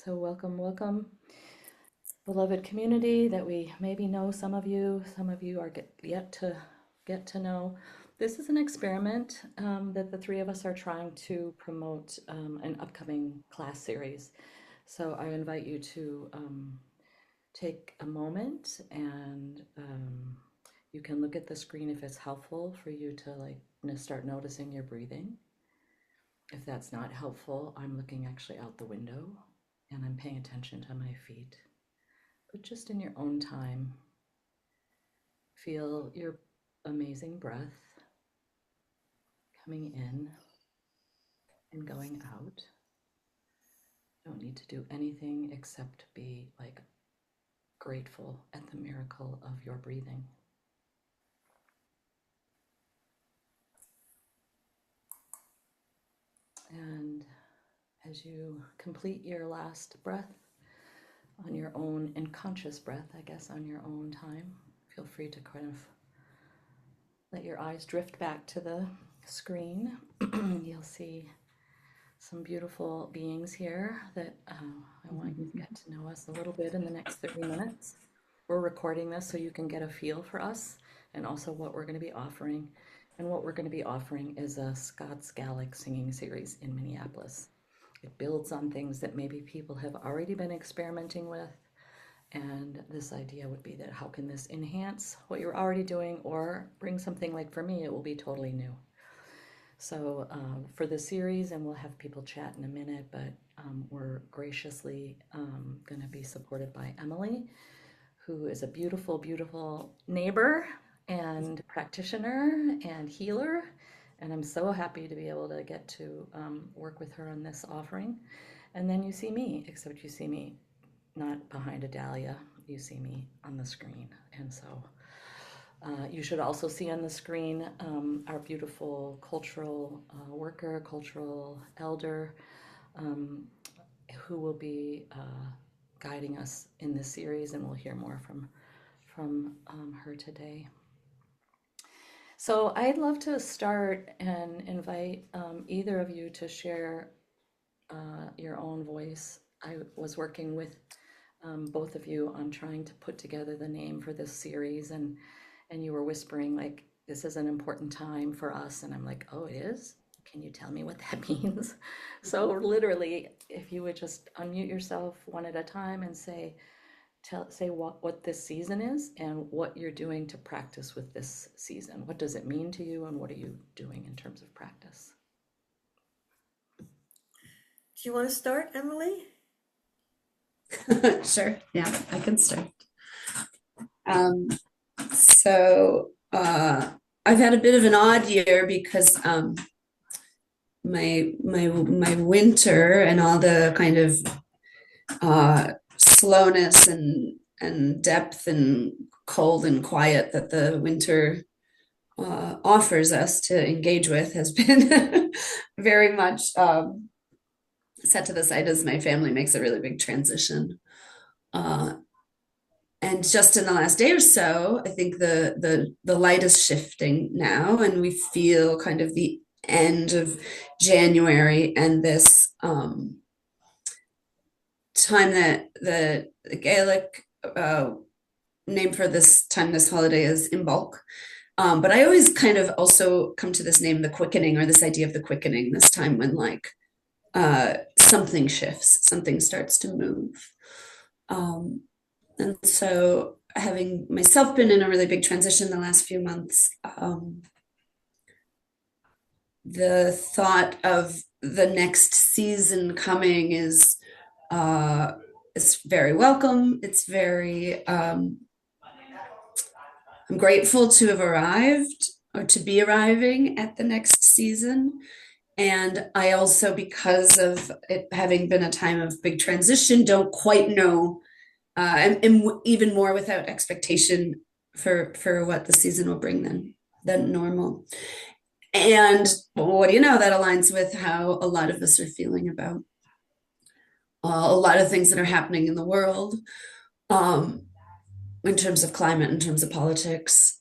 So welcome, welcome, beloved community that we maybe know some of you are yet to get to know. This is an experiment that the three of us are trying to promote an upcoming class series. So I invite you to take a moment and you can look at the screen if it's helpful for you to start noticing your breathing. If that's not helpful, I'm looking actually out the window and I'm paying attention to my feet. But just in your own time, feel your amazing breath coming in and going out. You don't need to do anything except be grateful at the miracle of your breathing. And as you complete your last breath on your own, and conscious breath, I guess, on your own time, feel free to kind of let your eyes drift back to the screen. You'll see some beautiful beings here that I want you to get to know us a little bit in the next 30 minutes. We're recording this so you can get a feel for us and also what we're going to be offering. And what we're going to be offering is a Scots Gaelic singing series in Minneapolis. It builds on things that maybe people have already been experimenting with. And this idea would be that how can this enhance what you're already doing or bring something, like for me, it will be totally new. So for the series, and we'll have people chat in a minute, but we're graciously going to be supported by Emily, who is a beautiful, beautiful neighbor and practitioner and healer. And I'm so happy to be able to get to work with her on this offering. And then you see me, except you see me not behind a dahlia, you see me on the screen. And so you should also see on the screen our beautiful cultural worker, cultural elder, who will be guiding us in this series, and we'll hear more from her today. So I'd love to start and invite either of you to share your own voice. I was working with both of you on trying to put together the name for this series, and you were whispering this is an important time for us, and I'm like, oh, it is? Can you tell me what that means? So literally, if you would just unmute yourself one at a time and say what this season is and what you're doing to practice with this season. What does it mean to you, and what are you doing in terms of practice? Do you want to start, Emily? Sure. Yeah, I can start. So I've had a bit of an odd year because my winter and all the kind of slowness and depth and cold and quiet that the winter offers us to engage with has been very much set to the side as my family makes a really big transition. And just in the last day or so, I think the light is shifting now, and we feel kind of the end of January and this time that the Gaelic name for this time, this holiday, is Imbolc. But I always kind of also come to this name, the quickening, or this idea of the quickening, this time when something shifts, something starts to move. And so, having myself been in a really big transition the last few months, the thought of the next season coming is very welcome. It's very, I'm grateful to have arrived or to be arriving at the next season. And I also, because of it having been a time of big transition, don't quite know, and even more without expectation for what the season will bring than normal. And what do you know, that aligns with how a lot of us are feeling about a lot of things that are happening in the world, in terms of climate, in terms of politics.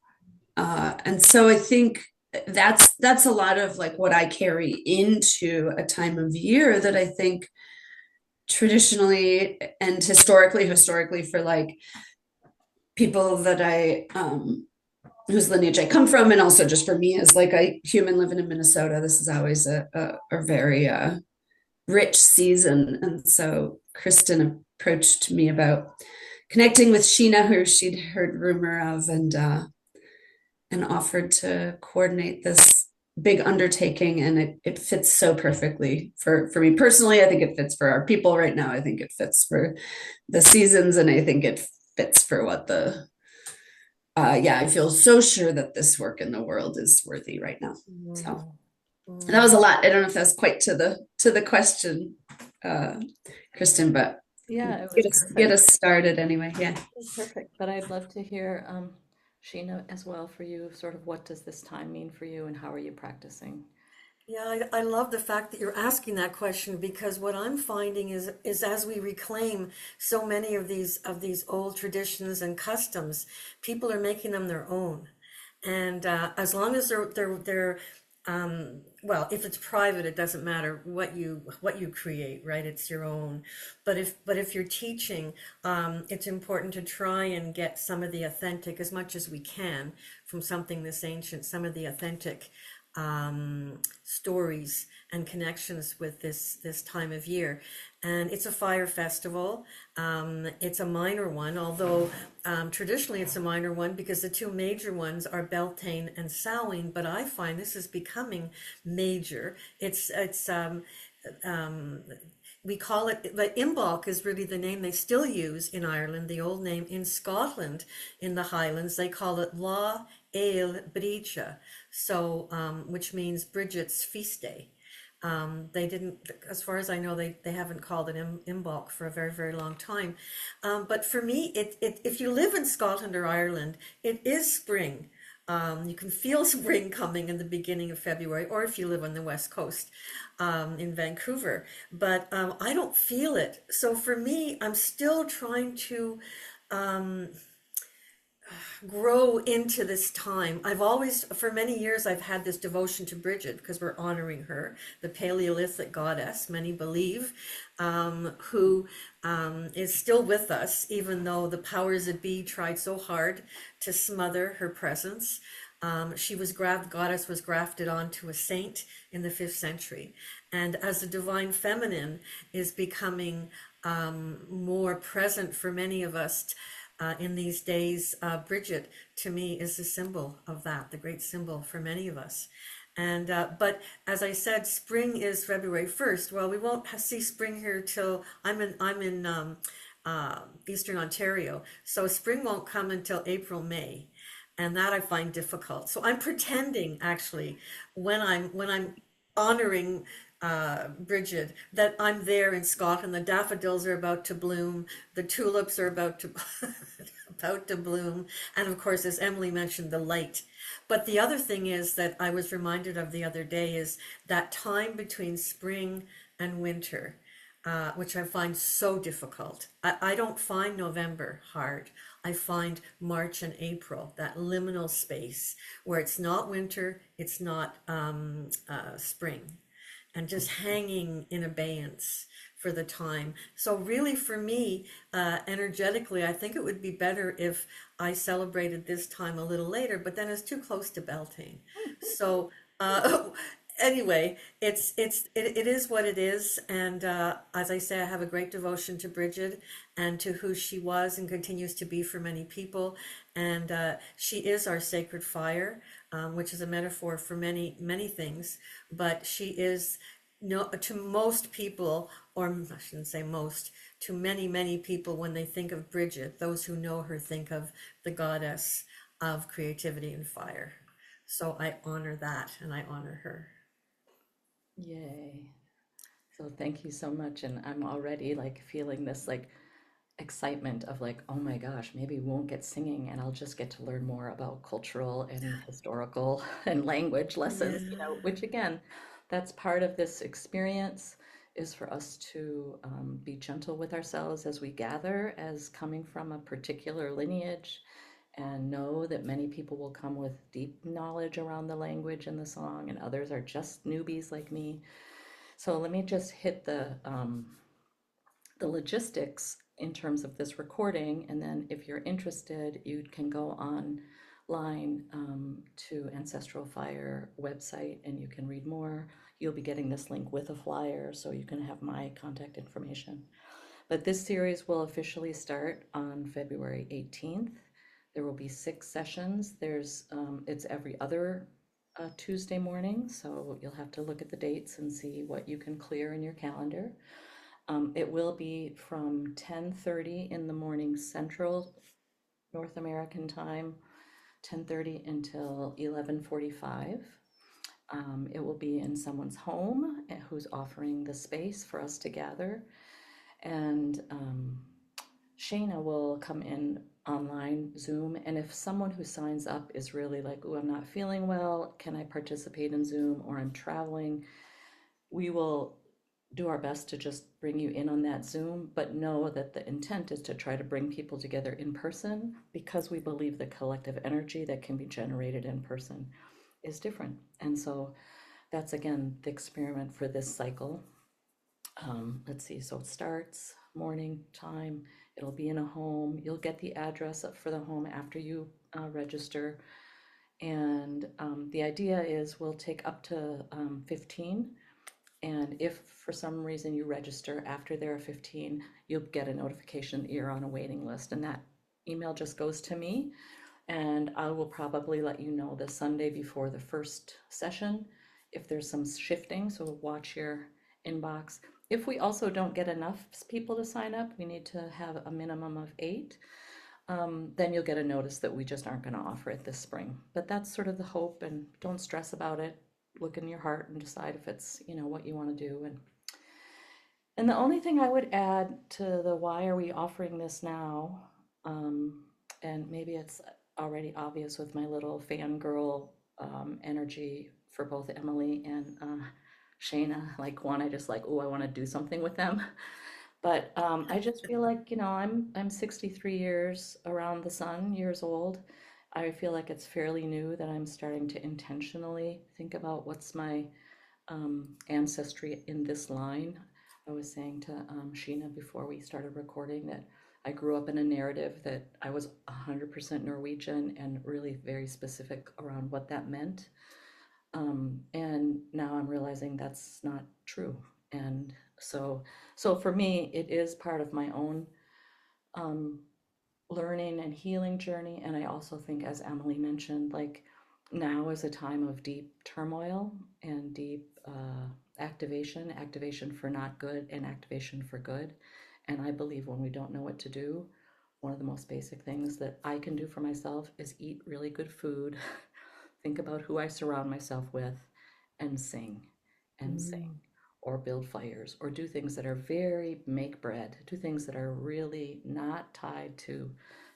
And so I think that's a lot of what I carry into a time of year that I think traditionally and historically for like people that I whose lineage I come from, and also just for me as like a human living in Minnesota, this is always a very rich season. And so Kristin approached me about connecting with Sheena, who she'd heard rumor of, and offered to coordinate this big undertaking. And it fits so perfectly for me personally. I think it fits for our people right now. I think it fits for the seasons, and I think it fits for what the yeah, I feel so sure that this work in the world is worthy right now. So that was a lot. I don't know if that's quite to the question, Kristin, but Yeah, it was get perfect. us started anyway. Yeah. It was perfect. But I'd love to hear, Sheena, as well for you, sort of what does this time mean for you and how are you practicing? Yeah, I love the fact that you're asking that question because what I'm finding is as we reclaim so many of these old traditions and customs, people are making them their own. And as long as they're well, if it's private, it doesn't matter what you create, right? It's your own. But if you're teaching, it's important to try and get some of the authentic as much as we can from something this ancient, some of the authentic stories and connections with this time of year. And it's a fire festival. It's a minor one, although traditionally it's a minor one because the two major ones are Beltane and Samhain. But I find this is becoming major. We call it, the Imbolc is really the name they still use in Ireland, the old name. In Scotland, in the Highlands, they call it La Éil Bríde, so which means Bridget's feast day. They didn't, as far as I know, they haven't called it Imbolc for a very, very long time. But for me, if you live in Scotland or Ireland, it is spring. You can feel spring coming in the beginning of February, or if you live on the West Coast in Vancouver. But I don't feel it. So for me, I'm still trying to grow into this time. I've always, for many years, I've had this devotion to Bridget because we're honoring her, the Paleolithic goddess, many believe, who is still with us, even though the powers that be tried so hard to smother her presence. Goddess was grafted onto a saint in the 5th century. And as the divine feminine is becoming more present for many of us, in these days, Bridget, to me, is the symbol of that, the great symbol for many of us. And but as I said, spring is February 1st. Well, we won't see spring here till I'm in Eastern Ontario, so spring won't come until April, May, and that I find difficult. So I'm pretending actually when I'm honoring Bridget, that I'm there in Scotland. The daffodils are about to bloom, the tulips are about to about to bloom, and of course, as Emily mentioned, the light. But the other thing is that I was reminded of the other day is that time between spring and winter, which I find so difficult. I don't find November hard. I find March and April, that liminal space where it's not winter, it's not spring, and just hanging in abeyance for the time. So really for me, energetically, I think it would be better if I celebrated this time a little later, but then it's too close to Beltane. So anyway, it is what it is. And as I say, I have a great devotion to Bridget and to who she was and continues to be for many people. And she is our sacred fire, which is a metaphor for many, many things. But she is, no, to most people, or I shouldn't say most, to many, many people, when they think of Bridget, those who know her think of the goddess of creativity and fire. So I honor that and I honor her. Yay. So thank you so much. And I'm already like feeling this like excitement of like, oh my gosh, maybe we won't get singing and I'll just get to learn more about cultural and historical and language lessons, you know, which again, that's part of this experience is for us to be gentle with ourselves as we gather as coming from a particular lineage and know that many people will come with deep knowledge around the language and the song and others are just newbies like me. So let me just hit the logistics in terms of this recording, and then if you're interested, you can go online to Ancestral Fire website and you can read more. You'll be getting this link with a flyer, so you can have my contact information. But this series will officially start on February 18th. There will be 6 sessions. It's every other Tuesday morning, so you'll have to look at the dates and see what you can clear in your calendar. It will be from 10:30 in the morning Central North American time, 10:30 until 11:45. It will be in someone's home who's offering the space for us to gather. And Shayna will come in online Zoom, and if someone who signs up is really like, oh, I'm not feeling well, can I participate in Zoom, or I'm traveling, we will do our best to just bring you in on that Zoom, but know that the intent is to try to bring people together in person, because we believe the collective energy that can be generated in person is different. And so that's again the experiment for this cycle. Let's see, so it starts morning time, it'll be in a home, you'll get the address for the home after you register. And the idea is we'll take up to 15. And if for some reason you register after there are 15, you'll get a notification that you're on a waiting list. And that email just goes to me. And I will probably let you know the Sunday before the first session if there's some shifting. So watch your inbox. If we also don't get enough people to sign up, we need to have a minimum of 8. Then you'll get a notice that we just aren't going to offer it this spring. But that's sort of the hope, and don't stress about it. Look in your heart and decide if it's, what you want to do. And the only thing I would add to the why are we offering this now, and maybe it's already obvious with my little fangirl energy for both Emily and Shayna, like one, I just like, oh, I want to do something with them. But I just feel like, I'm 63 years around the sun, years old. I feel like it's fairly new that I'm starting to intentionally think about what's my ancestry in this line. I was saying to Sheena before we started recording that I grew up in a narrative that I was 100% Norwegian and really very specific around what that meant. And now I'm realizing that's not true. And so for me, it is part of my own learning and healing journey. And I also think, as Emily mentioned, like now is a time of deep turmoil and deep activation for not good and activation for good. And I believe when we don't know what to do, one of the most basic things that I can do for myself is eat really good food, think about who I surround myself with, and sing and sing, or build fires, or do things that are very make bread, do things that are really not tied to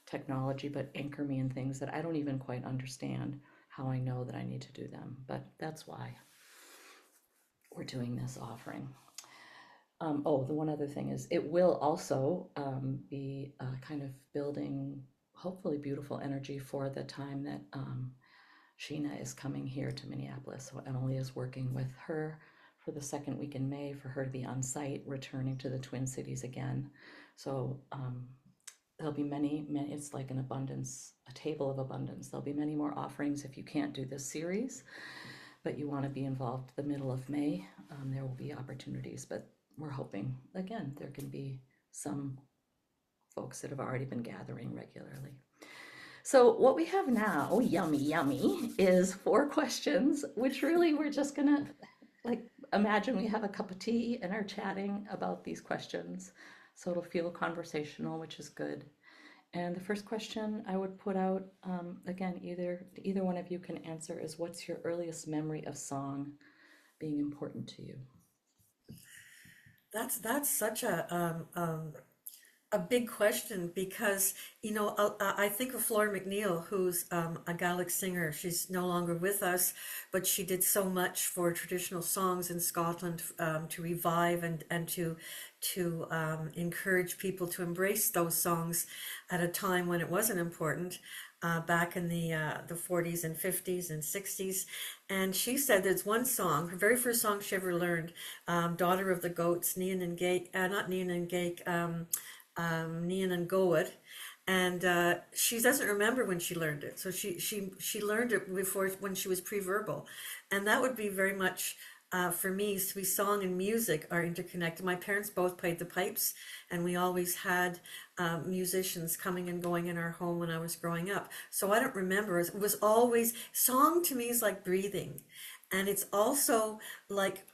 technology, but anchor me in things that I don't even quite understand how I know that I need to do them. But that's why we're doing this offering. The one other thing is it will also be kind of building hopefully beautiful energy for the time that Sheena is coming here to Minneapolis. So Emily is working with her for the second week in May for her to be on site, returning to the Twin Cities again. So there'll be many, it's like an abundance, a table of abundance. There'll be many more offerings if you can't do this series, but you want to be involved the middle of May. There will be opportunities, but we're hoping, again, there can be some folks that have already been gathering regularly. So what we have now, yummy, is 4 questions, which really we're just gonna, like, imagine we have a cup of tea and are chatting about these questions. So it'll feel conversational, which is good. And the first question I would put out, again, either one of you can answer, is what's your earliest memory of song being important to you? That's such a big question, because I think of Flora McNeil, who's a Gaelic singer. She's no longer with us, but she did so much for traditional songs in Scotland, to revive and to encourage people to embrace those songs at a time when it wasn't important. back in the 40s and 50s and 60s. And she said there's one song, her very first song she ever learned, Daughter of the Goats, Nian and Gaik, not Nian and Gaik, Nian and Goed. And she doesn't remember when she learned it. So she learned it before when she was pre-verbal. And that would be very much for me, song and music are interconnected. My parents both played the pipes, and we always had musicians coming and going in our home when I was growing up. So I don't remember. It was always, song to me is like breathing. And it's also like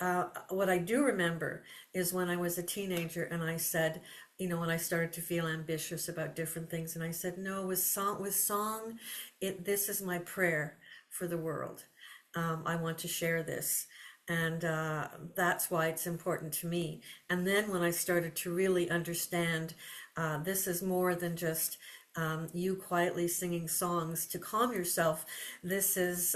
what I do remember is when I was a teenager and I said, when I started to feel ambitious about different things, and I said, no, with song, this is my prayer for the world. I want to share this. And that's why it's important to me. And then when I started to really understand this is more than just you quietly singing songs to calm yourself, this is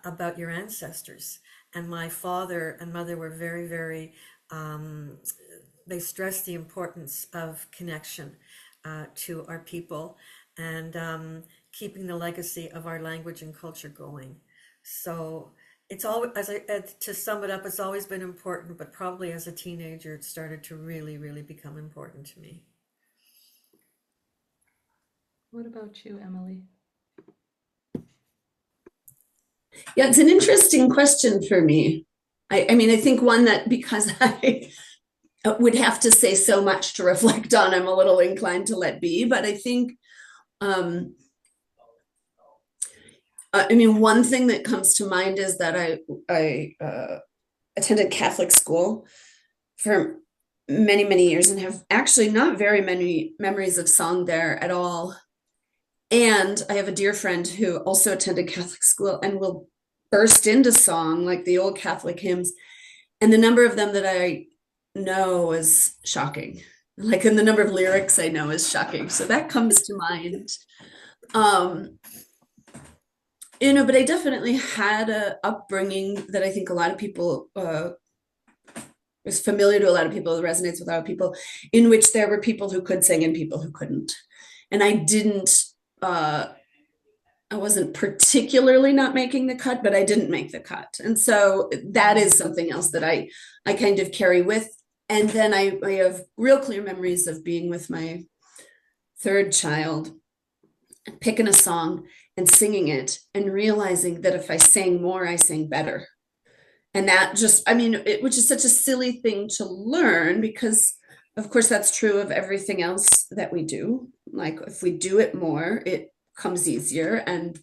about your ancestors. And my father and mother were very, very, they stressed the importance of connection to our people and keeping the legacy of our language and culture going. So it's always, to sum it up, it's always been important, but probably as a teenager, it started to really, really become important to me. What about you, Emily? Yeah, it's an interesting question for me. I mean, I think one that, because I would have to say so much to reflect on, I'm a little inclined to let be. But I think, I mean, one thing that comes to mind is that I attended Catholic school for many, many years and have actually not very many memories of song there at all. And I have a dear friend who also attended Catholic school and will burst into song, like the old Catholic hymns. And the number of them that I know is shocking. Like, and the number of lyrics I know is shocking. So that comes to mind. But I definitely had a upbringing that I think a lot of people was familiar to a lot of people, resonates with a lot of people, in which there were people who could sing and people who couldn't. And I wasn't particularly not making the cut, but I didn't make the cut. And so that is something else that I kind of carry with. And then I have real clear memories of being with my third child, picking a song and singing it and realizing that if I sang more, I sang better. And that just, I mean, which is such a silly thing to learn, because of course that's true of everything else that we do. Like if we do it more, it comes easier and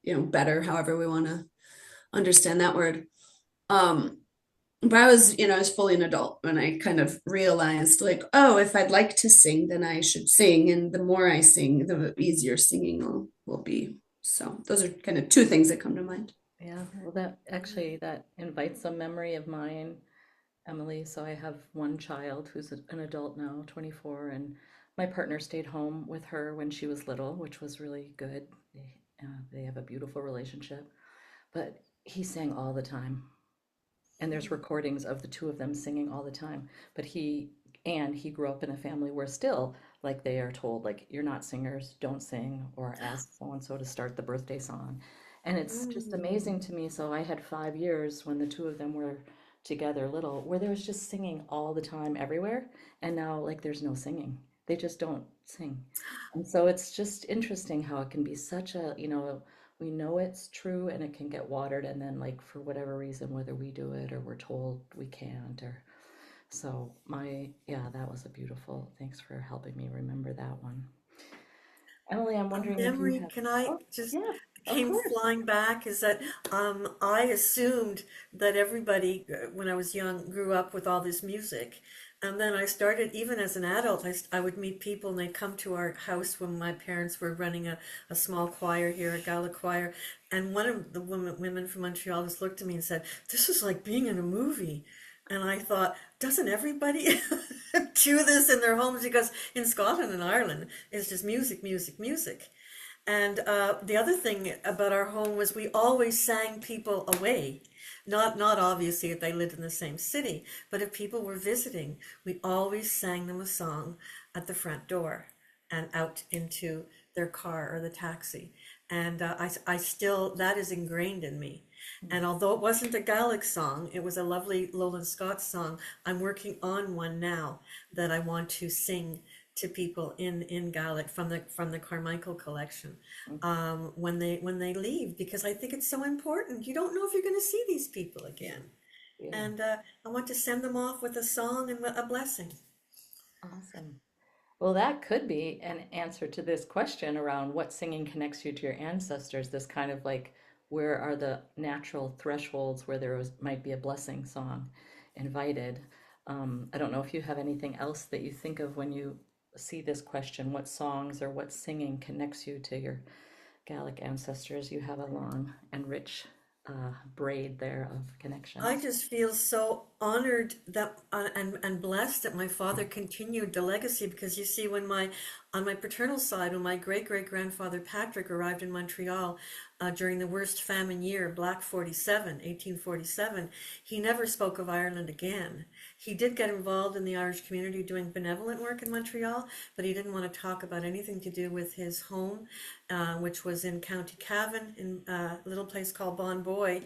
better, however we want to understand that word. But I was fully an adult when I kind of realized, like, oh, if I'd like to sing, then I should sing, and the more I sing, the easier singing will be. So those are kind of two things that come to mind. Yeah, well, that invites a memory of mine, Emily. So I have one child who's an adult now, 24, and my partner stayed home with her when she was little, which was really good. They have a beautiful relationship, but he sang all the time. And there's recordings of the two of them singing all the time. But he grew up in a family where still, like, they are told, like, you're not singers, don't sing, or ask so and so to start the birthday song. And it's just amazing to me. So I had 5 years when the two of them were together little, where there was just singing all the time everywhere. And now, like, there's no singing. They just don't sing. And so it's just interesting how it can be such a, we know it's true and it can get watered, and then, like, for whatever reason, whether we do it or we're told we can't, or so that was a beautiful, thanks for helping me remember that one. Emily, I'm wondering if you Memory, have, can I oh, just yeah, of came course. flying back is that I assumed that everybody, when I was young, grew up with all this music. And then I started, even as an adult, I would meet people and they'd come to our house when my parents were running a small choir here, a Gaelic choir. And one of the women from Montreal just looked at me and said, "This is like being in a movie." And I thought, doesn't everybody do this in their homes? Because in Scotland and Ireland, it's just music, music, music. And the other thing about our home was we always sang people away. Not obviously if they lived in the same city, but if people were visiting, we always sang them a song at the front door and out into their car or the taxi. And I still, that is ingrained in me. And although it wasn't a Gaelic song, it was a lovely Lowland Scots song. I'm working on one now that I want to sing to people in Gaelic from the Carmichael collection when they leave, because I think it's so important. You don't know if you're going to see these people again, Yeah. and I want to send them off with a song and a blessing. Awesome. Well, that could be an answer to this question around what singing connects you to your ancestors. This kind of like, where are the natural thresholds where might be a blessing song invited? I don't know if you have anything else that you think of when you see this question, what songs or what singing connects you to your Gaelic ancestors? You have a long and rich braid there of I connections. just feel so honored that and blessed that my father continued the legacy, because you see, when my on my paternal side, when my great grandfather Patrick arrived in Montreal during the worst famine year, Black 47, 1847, he never spoke of Ireland again. He did get involved in the Irish community doing benevolent work in Montreal, but he didn't want to talk about anything to do with his home, which was in County Cavan, in a little place called Bon Boy.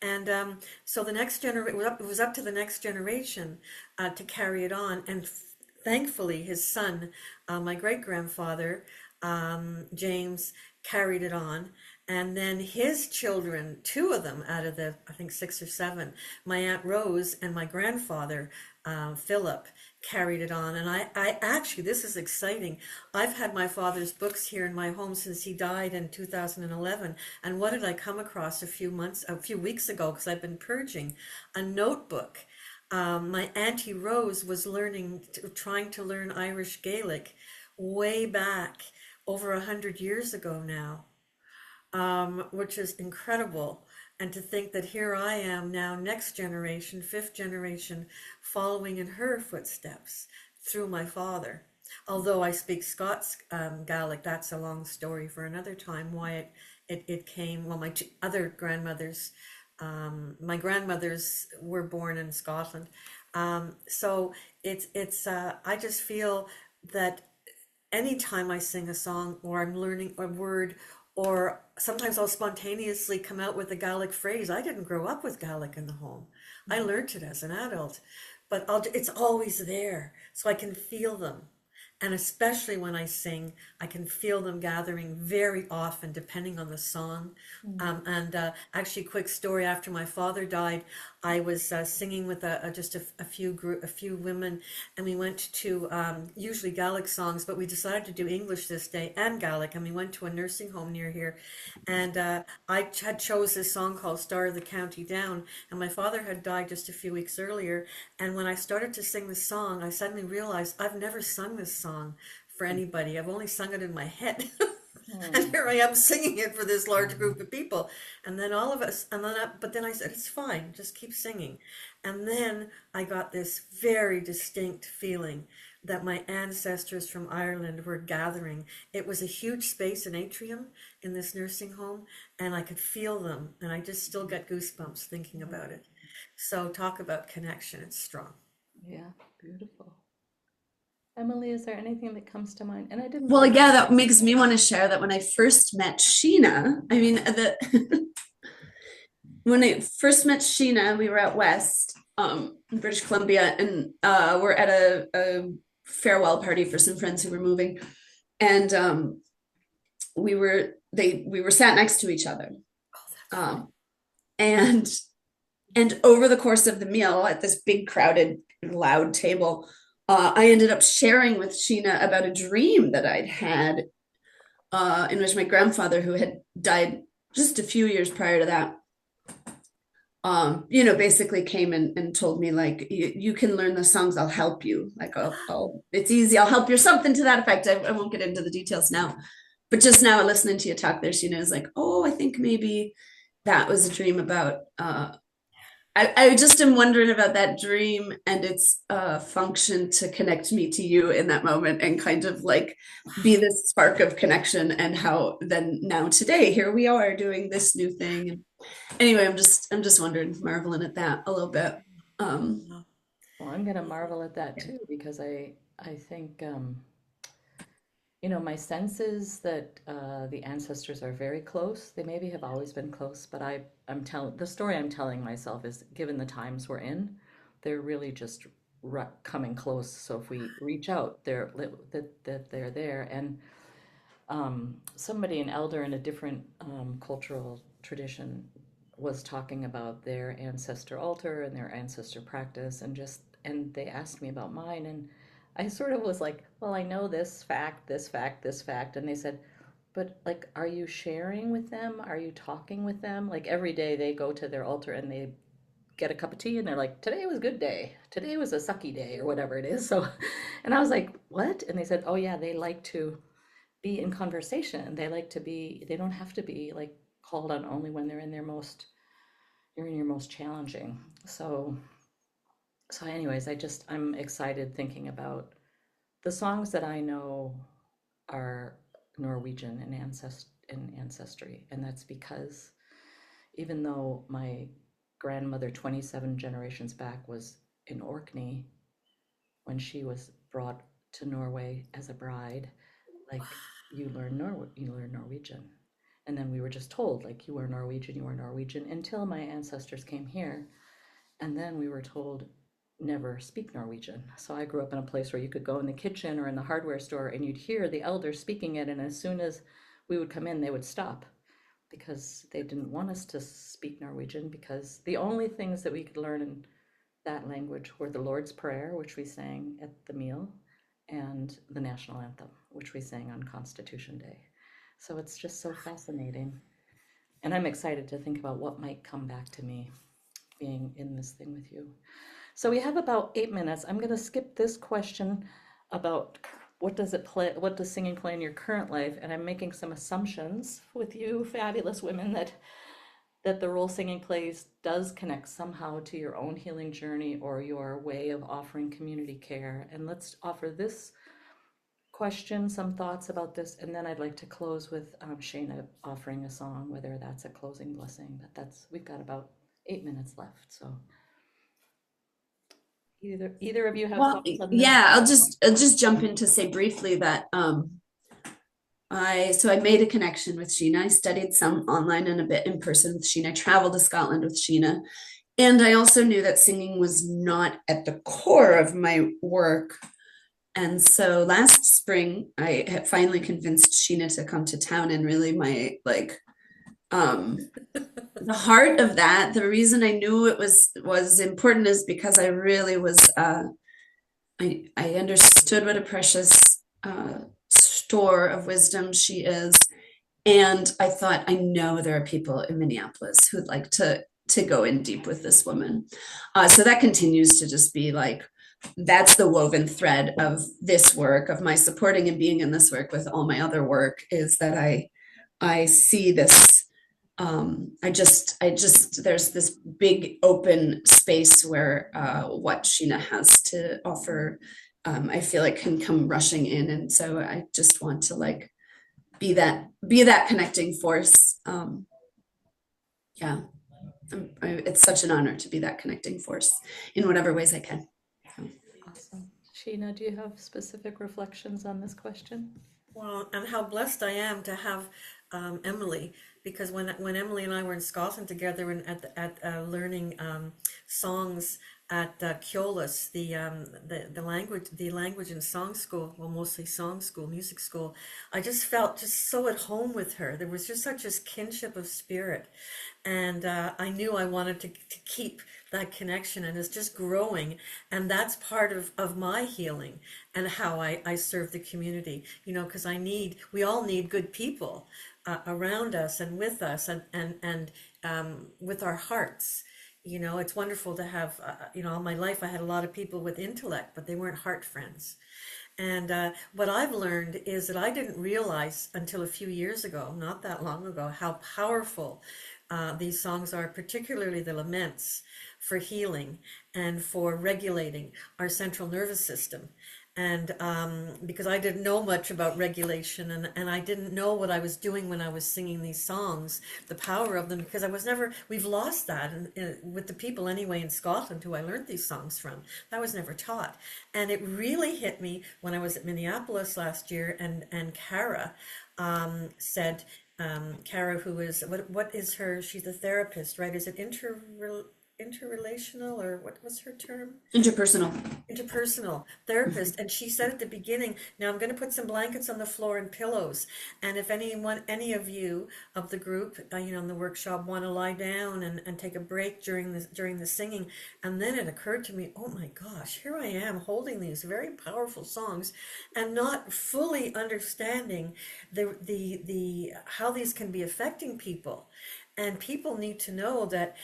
And so the next generation, it was up to the next generation to carry it on. And thankfully, his son, my great grandfather, James, carried it on. And then his children, two of them out of the, I think, six or seven, my Aunt Rose and my grandfather, Philip, carried it on. And I actually, this is exciting. I've had my father's books here in my home since he died in 2011. And what did I come across a few weeks ago, because I've been purging a notebook. My Auntie Rose was trying to learn Irish Gaelic way back over 100 years ago now, which is incredible. And to think that here I am now, next generation, fifth generation, following in her footsteps through my father. Although I speak Scots Gaelic, that's a long story for another time. Why it came, well, other grandmothers, my grandmothers were born in Scotland. So I just feel that anytime I sing a song or I'm learning a word, or sometimes I'll spontaneously come out with a Gaelic phrase. I didn't grow up with Gaelic in the home. I learned it as an adult, but it's always there, so I can feel them. And especially when I sing, I can feel them gathering very often, depending on the song. And actually, quick story: after my father died, I was singing with just a few women, and we went to usually Gaelic songs, but we decided to do English this day and Gaelic, and we went to a nursing home near here, and I had chose this song called "Star of the County Down," and my father had died just a few weeks earlier, and when I started to sing the song, I suddenly realized I've never sung this song for anybody. I've only sung it in my head. And here I am singing it for this large group of people. And then all of us, but then I said, it's fine, just keep singing. And then I got this very distinct feeling that my ancestors from Ireland were gathering. It was a huge space, an atrium in this nursing home, and I could feel them. And I just still get goosebumps thinking about it. So talk about connection, it's strong. Yeah, beautiful. Emily, is there anything that comes to mind? And I didn't Well, quite. yeah, that makes me want to share that when I first met Sheena, I mean, when I first met Sheena, we were at West, in British Columbia, and we're at a farewell party for some friends who were moving, and we were sat next to each other, um, and over the course of the meal at this big crowded loud table, I ended up sharing with Sheena about a dream that I'd had, in which my grandfather, who had died just a few years prior to that, basically came and told me, like, you can learn the songs, I'll help you. Like, it's easy, I'll help you, or something to that effect. I won't get into the details now. But just now listening to you talk there, Sheena, is like, oh, I think maybe that was a dream about, I just am wondering about that dream and its function to connect me to you in that moment, and kind of like be this spark of connection, and how then now today here we are doing this new thing. Anyway, I'm just wondering, marveling at that a little bit. Well, I'm gonna marvel at that too, because I think my sense is that the ancestors are very close. They maybe have always been close, but I'm telling the story I'm telling myself is given the times we're in, they're really just coming close. So if we reach out, that they're there. And somebody, an elder in a different cultural tradition, was talking about their ancestor altar and their ancestor practice, and they asked me about mine, and I sort of was like, well, I know this fact, this fact, this fact, and they said, but like, are you sharing with them? Are you talking with them? Like every day they go to their altar and they get a cup of tea and they're like, today was a good day. Today was a sucky day or whatever it is. So, and I was like, what? And they said, oh yeah, they like to be in conversation. They like to be, they don't have to be like called on only when they're in their most, you're in your most challenging. So anyways, I'm excited thinking about the songs that I know are Norwegian in ancestry. And that's because even though my grandmother 27 generations back was in Orkney when she was brought to Norway as a bride, like you learn Norwegian. And then we were just told like you are Norwegian until my ancestors came here. And then we were told never speak Norwegian. So I grew up in a place where you could go in the kitchen or in the hardware store and you'd hear the elders speaking it, and as soon as we would come in, they would stop because they didn't want us to speak Norwegian, because the only things that we could learn in that language were the Lord's Prayer, which we sang at the meal, and the national anthem, which we sang on Constitution Day. So it's just so fascinating. And I'm excited to think about what might come back to me being in this thing with you. So we have about 8 minutes. I'm going to skip this question about what does singing play in your current life? And I'm making some assumptions with you, fabulous women, that the role singing plays does connect somehow to your own healing journey or your way of offering community care. And let's offer this question, some thoughts about this, and then I'd like to close with Shayna offering a song, whether that's a closing blessing. But we've got about 8 minutes left. So either of you have Well, thoughts on this? yeah, I'll just jump in to say briefly that I made a connection with Sheena. I studied some online and a bit in person with Sheena. I traveled to Scotland with Sheena. And I also knew that singing was not at the core of my work. And so last spring, I had finally convinced Sheena to come to town, and really my the heart of that, the reason I knew it was important is because I really was I understood what a precious store of wisdom she is. And I thought, I know there are people in Minneapolis who'd like to go in deep with this woman. So that continues to just be like, that's the woven thread of this work, of my supporting and being in this work with all my other work, is that I see this. There's this big open space where what Sheena has to offer, I feel like can come rushing in. And so I just want to like be that connecting force. Yeah, it's such an honor to be that connecting force in whatever ways I can. Awesome. Sheena, do you have specific reflections on this question? Well, and how blessed I am to have Emily, because when Emily and I were in Scotland together and at learning songs at Keolis, the language and song school, well, mostly song school, music school, I just felt just so at home with her. There was just such a kinship of spirit, and I knew I wanted to keep that connection, and it's just growing, and that's part of my healing and how I serve the community, because we all need good people around us and with us, and with our hearts. It's wonderful to have, all my life I had a lot of people with intellect, but they weren't heart friends. And what I've learned is that I didn't realize until a few years ago, not that long ago, how powerful these songs are, particularly the laments, for healing and for regulating our central nervous system. And because I didn't know much about regulation, and I didn't know what I was doing when I was singing these songs, the power of them, because I was never, we've lost that with the people anyway in Scotland who I learned these songs from. That was never taught. And it really hit me when I was at Minneapolis last year, and Cara said, Cara, who is, what is her, she's a therapist, right? Is it interrelational, or what was her term? Interpersonal. Interpersonal therapist. And she said at the beginning, now I'm going to put some blankets on the floor and pillows, and if any of you of the group, in the workshop, want to lie down and take a break during the singing. And then it occurred to me, oh my gosh, here I am holding these very powerful songs and not fully understanding the how these can be affecting people. And people need to know that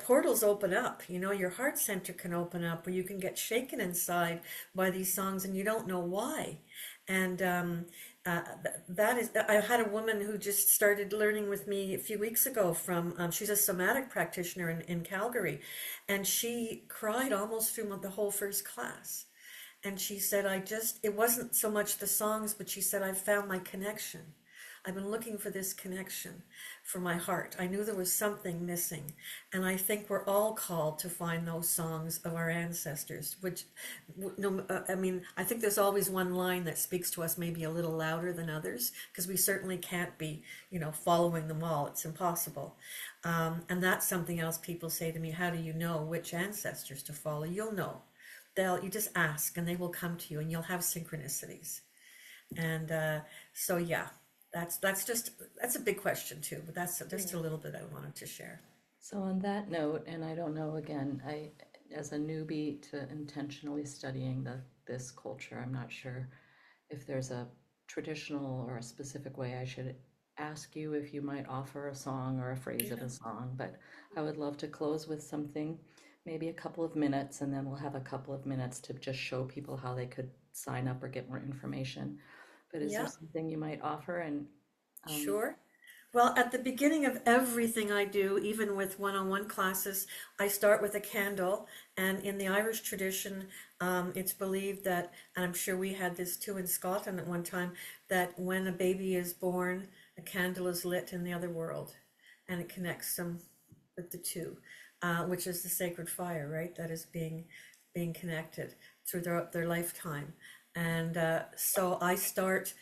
portals open up. Your heart center can open up, where you can get shaken inside by these songs and you don't know why. And that is, I had a woman who just started learning with me a few weeks ago from, she's a somatic practitioner in Calgary, and she cried almost through the whole first class. And she said, it wasn't so much the songs, but she said, I found my connection. I've been looking for this connection for my heart. I knew there was something missing. And I think we're all called to find those songs of our ancestors, which, I think there's always one line that speaks to us maybe a little louder than others, because we certainly can't be, following them all. It's impossible. And that's something else people say to me, how do you know which ancestors to follow? You'll know. You just ask and they will come to you, and you'll have synchronicities. And so, yeah. That's a big question too, but that's just a little bit I wanted to share. So on that note, and I don't know, again, as a newbie to intentionally studying this culture, I'm not sure if there's a traditional or a specific way I should ask you if you might offer a song or a phrase of a song, but I would love to close with something, maybe a couple of minutes, and then we'll have a couple of minutes to just show people how they could sign up or get more information. But is there Yeah, something you might offer? And sure. Well, at the beginning of everything I do, even with one-on-one classes, I start with a candle. And in the Irish tradition, it's believed that, and I'm sure we had this too in Scotland at one time, that when a baby is born, a candle is lit in the other world, and it connects them with the two, which is the sacred fire, right? That is being connected through their lifetime. And so I start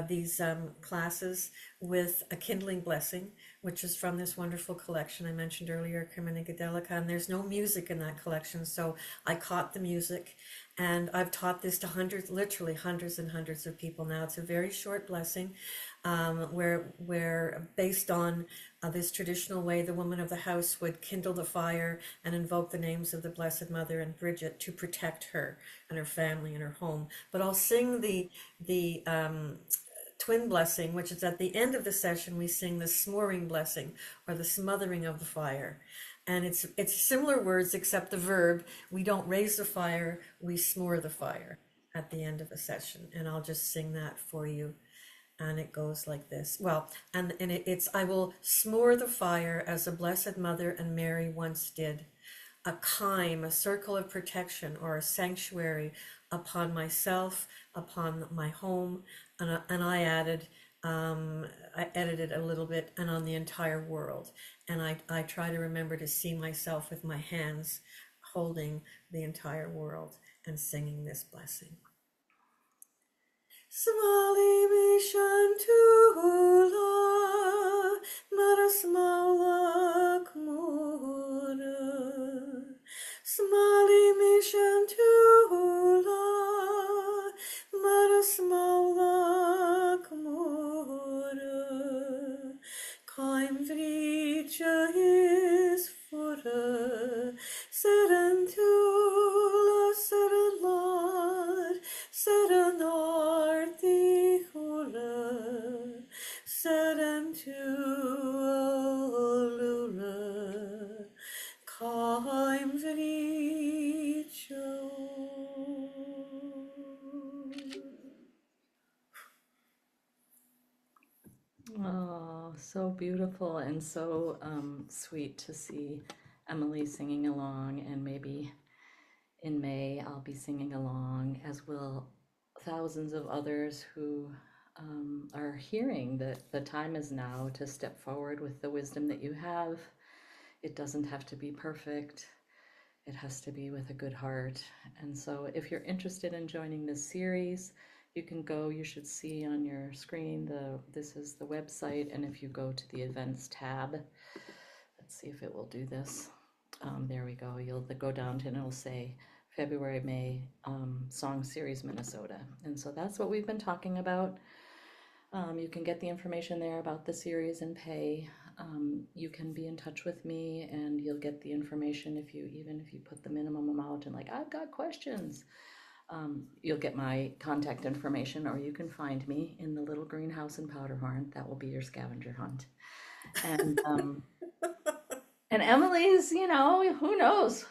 these classes with a kindling blessing, which is from this wonderful collection I mentioned earlier, Carmina Gadelica, and there's no music in that collection, so I caught the music, and I've taught this to hundreds, literally hundreds and hundreds of people now. It's a very short blessing, where based on this traditional way, the woman of the house would kindle the fire and invoke the names of the Blessed Mother and Bridget to protect her and her family and her home. But I'll sing the twin blessing, which is at the end of the session. We sing the smooring blessing, or the smothering of the fire. And it's similar words, except the verb. We don't raise the fire, we smoor the fire at the end of a session. And I'll just sing that for you. And it goes like this. Well, and it's, I will smoor the fire as the Blessed Mother and Mary once did. A chyme, a circle of protection, or a sanctuary upon myself, upon my home, and I added, I edited a little bit, and on the entire world. And I try to remember to see myself with my hands holding the entire world and singing this blessing. Smali mishan tula, marasmala kmura. Smali mishan tula, marasmala kmura. Kaim vricha is fura, serantula seralad, seranarti hula, serantulula, kaim vricha. oh, so beautiful and so sweet to see Emily singing along, and maybe in May. I'll be singing along, as will thousands of others who are hearing that the time is now to step forward with the wisdom that you have. It doesn't have to be perfect. It has to be with a good heart. And so if you're interested in joining this series, you can go, you should see on your screen, this is the website. And if you go to the events tab, let's see if it will do this. There we go. You'll go down to, and it'll say February, May, Song Series, Minnesota. And so that's what we've been talking about. You can get the information there about the series and pay. You can be in touch with me, and you'll get the information even if you put the minimum amount and like, I've got questions. You'll get my contact information, or you can find me in the little greenhouse in Powderhorn. That will be your scavenger hunt. And and Emily's, who knows?